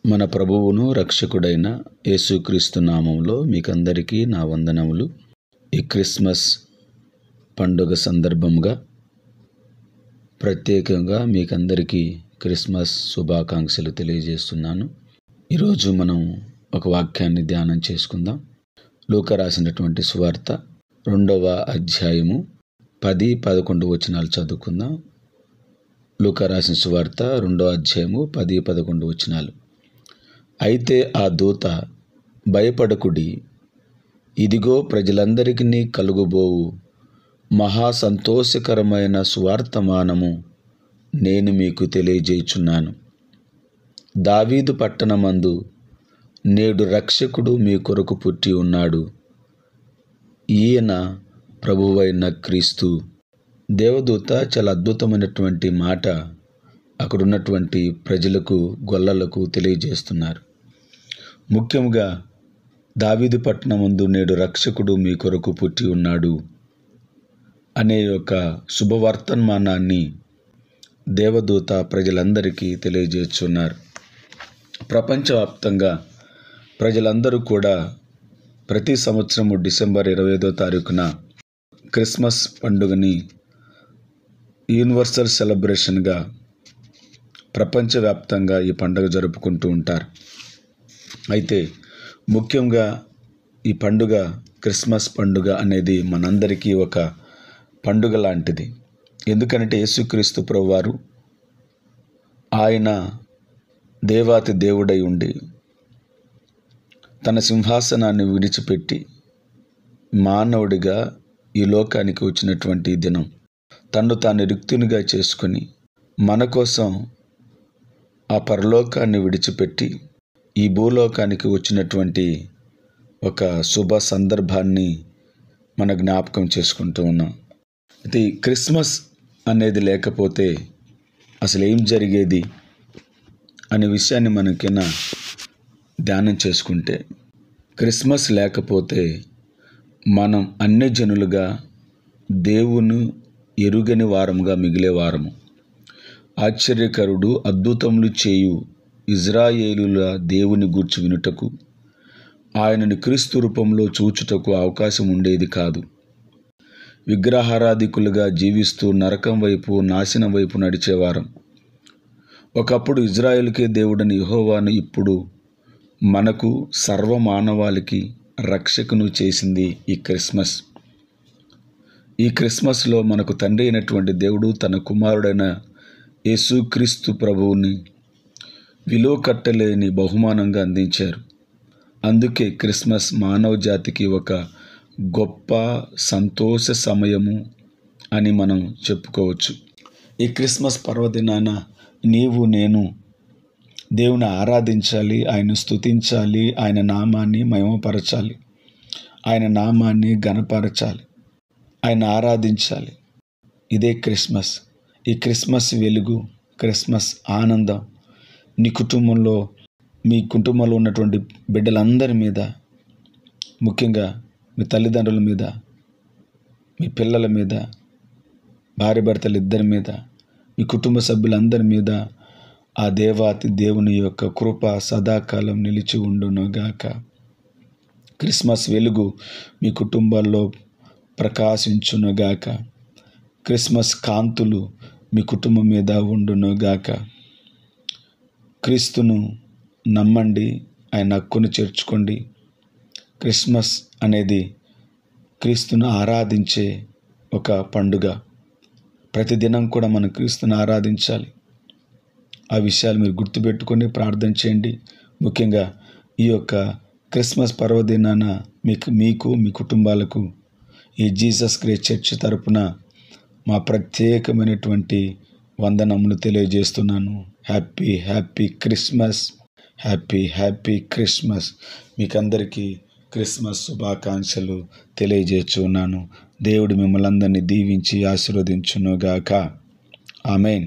మన ప్రభువును రక్షకుడైన యేసుక్రీస్తు నామంలో మీకందరికీ నా వందనములు. ఈ క్రిస్మస్ పండుగ సందర్భంగా ప్రత్యేకంగా మీకందరికీ క్రిస్మస్ శుభాకాంక్షలు తెలియజేస్తున్నాను. ఈరోజు మనం ఒక వాక్యాన్ని ధ్యానం చేసుకుందాం. లూకా రాసినటువంటి సువార్త 2వ అధ్యాయము 10-11 వచనాలు చదువుకుందాం. లూకా రాసిన సువార్త 2వ అధ్యాయము 10-11 వచనాలు. అయితే ఆ దూత, భయపడకుడి, ఇదిగో ప్రజలందరికీ కలుగుబోవు మహా సంతోషకరమైన సువార్తమానము నేను మీకు తెలియజేయుచున్నాను. దావీదు పట్టణమందు నేడు రక్షకుడు మీ కొరకు పుట్టి ఉన్నాడు. ఈయన ప్రభువైన క్రీస్తు. దేవదూత చాలా అద్భుతమైనటువంటి మాట అక్కడున్నటువంటి ప్రజలకు, గొల్లలకు తెలియజేస్తున్నారు. ముఖ్యంగా దావీదు పట్టణమందు నేడు రక్షకుడు మీ కొరకు పుట్టి ఉన్నాడు అనే ఒక శుభవర్తమానాన్ని దేవదూత ప్రజలందరికీ తెలియజేస్తున్నారు. ప్రపంచవ్యాప్తంగా ప్రజలందరూ కూడా ప్రతి సంవత్సరము డిసెంబర్ 25వ తారీఖున క్రిస్మస్ పండుగని యూనివర్సల్ సెలబ్రేషన్గా ప్రపంచవ్యాప్తంగా ఈ పండుగ జరుపుకుంటూ ఉంటారు. అయితే ముఖ్యంగా ఈ పండుగ, క్రిస్మస్ పండుగ అనేది మనందరికీ ఒక పండుగ లాంటిది. ఎందుకంటే యేసుక్రీస్తు ప్రభువారు ఆయన దేవాతి దేవుడై ఉండి తన సింహాసనాన్ని విడిచిపెట్టి మానవుడిగా ఈ లోకానికి వచ్చినటువంటి దినం, తన్ను తాను రిక్తునిగా చేసుకొని మన కోసం ఆ పరలోకాన్ని విడిచిపెట్టి ఈ భూలోకానికి వచ్చినటువంటి ఒక శుభ సందర్భాన్ని మన జ్ఞాపకం చేసుకుంటూ ఉన్నాం. అయితే క్రిస్మస్ అనేది లేకపోతే అసలు ఏం జరిగేది అనే విషయాన్ని మనకైనా ధ్యానం చేసుకుంటే, క్రిస్మస్ లేకపోతే మనం అన్యజనులుగా దేవుని ఎరుగని వారముగా మిగిలేవారము. ఆశ్చర్యకరుడు అద్భుతములు చేయు ఇజ్రాయేలుల దేవుని గూర్చి వినుటకు, ఆయనను క్రీస్తు రూపంలో చూచుటకు అవకాశం ఉండేది కాదు. విగ్రహారాధికులుగా జీవిస్తూ నరకం వైపు, నాశనం వైపు నడిచేవారం. ఒకప్పుడు ఇజ్రాయేలుకే దేవుడని యెహోవాను ఇప్పుడు మనకు సర్వమానవాళికి రక్షకును చేసింది ఈ క్రిస్మస్. ఈ క్రిస్మస్లో మనకు తండ్రి అయినటువంటి దేవుడు తన కుమారుడైన యేసుక్రీస్తు ప్రభువుని విలువ కట్టలేని బహుమానంగా అందించారు. అందుకే క్రిస్మస్ మానవ జాతికి ఒక గొప్ప సంతోష సమయము అని మనం చెప్పుకోవచ్చు. ఈ క్రిస్మస్ పర్వదినాన నీవు నేను దేవుని ఆరాధించాలి, ఆయన స్తుతించాలి, ఆయన నామాన్ని మహిమపరచాలి, ఆయన నామాన్ని ఘనపరచాలి, ఆయన ఆరాధించాలి. ఇదే క్రిస్మస్. ఈ క్రిస్మస్ వెలుగు, క్రిస్మస్ ఆనందం మీ కుటుంబంలో ఉన్నటువంటి బిడ్డలందరి మీద, ముఖ్యంగా మీ తల్లిదండ్రుల మీద, మీ పిల్లల మీద, భార్య భర్తలు ఇద్దరి మీద, మీ కుటుంబ సభ్యులందరి మీద ఆ దేవాతి దేవుని యొక్క కృప సదాకాలం నిలిచి ఉండునుగాక. క్రిస్మస్ వెలుగు మీ కుటుంబాల్లో ప్రకాశించునుగాక. క్రిస్మస్ కాంతులు మీ కుటుంబం మీద ఉండునుగాక. క్రీస్తును నమ్మండి, ఆయన హక్కును చేర్చుకోండి. క్రిస్మస్ అనేది క్రీస్తును ఆరాధించే ఒక పండుగ. ప్రతిదినం కూడా మనం క్రీస్తును ఆరాధించాలి. ఆ విషయాలు మీరు గుర్తుపెట్టుకొని ప్రార్థన చేయండి. ముఖ్యంగా ఈ యొక్క క్రిస్మస్ పర్వదినాన మీకు మీ కుటుంబాలకు ఈ జీసస్ క్రైస్ట్ చర్చ్ తరపున మా ప్రత్యేకమైనటువంటి వందనములు తెలియజేస్తున్నాను. Happy Christmas, happy Christmas. మీకందరికీ క్రిస్మస్ శుభాకాంక్షలు తెలియజేస్తున్నాను. దేవుడు మిమ్మల్ని అందరినీ దీవించి ఆశీర్వదించునుగాక. ఆమేన్.